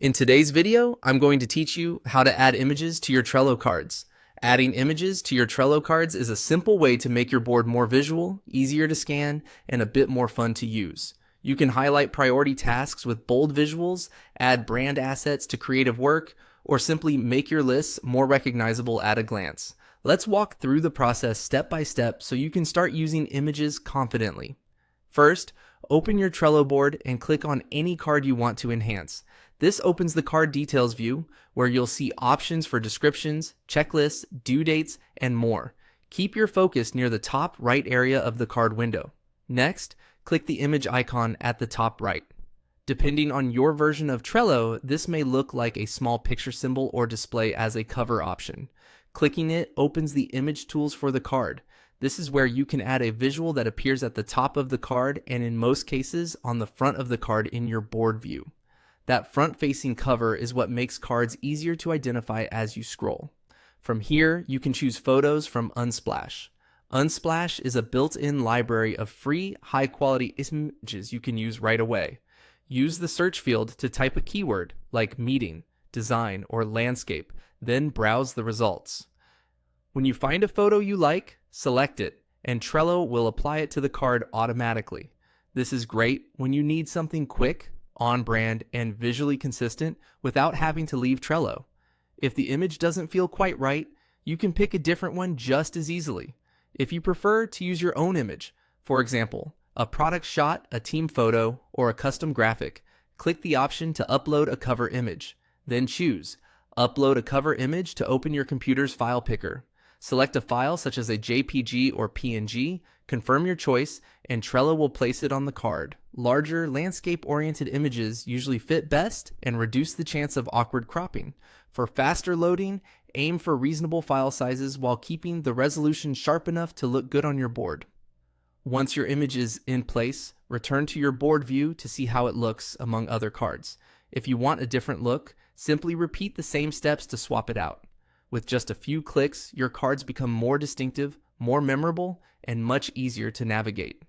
In today's video, I'm going to teach you how to add images to your Trello cards. Adding images to your Trello cards is a simple way to make your board more visual, easier to scan, and a bit more fun to use. You can highlight priority tasks with bold visuals, add brand assets to creative work, or simply make your lists more recognizable at a glance. Let's walk through the process step by step so you can start using images confidently. First, open your Trello board and click on any card you want to enhance. This opens the card details view where you'll see options for descriptions, checklists, due dates, and more. Keep your focus near the top right area of the card window. Next, click the image icon at the top right. Depending on your version of Trello, this may look like a small picture symbol or display as a cover option. Clicking it opens the image tools for the card. This is where you can add a visual that appears at the top of the card and in most cases on the front of the card in your board view. That front-facing cover is what makes cards easier to identify as you scroll. From here, you can choose photos from Unsplash. Unsplash is a built-in library of free, high-quality images you can use right away. Use the search field to type a keyword like meeting, design, or landscape, then browse the results. When you find a photo you like, select it, and Trello will apply it to the card automatically. This is great when you need something quick, on brand, and visually consistent without having to leave Trello. If the image doesn't feel quite right, you can pick a different one just as easily. If you prefer to use your own image, for example, a product shot, a team photo, or a custom graphic, click the option to upload a cover image. Then choose Upload a cover image to open your computer's file picker. Select a file such as a JPG or PNG, confirm your choice, and Trello will place it on the card. Larger, landscape-oriented images usually fit best and reduce the chance of awkward cropping. For faster loading, aim for reasonable file sizes while keeping the resolution sharp enough to look good on your board. Once your image is in place, return to your board view to see how it looks among other cards. If you want a different look, simply repeat the same steps to swap it out. With just a few clicks, your cards become more distinctive, more memorable, and much easier to navigate.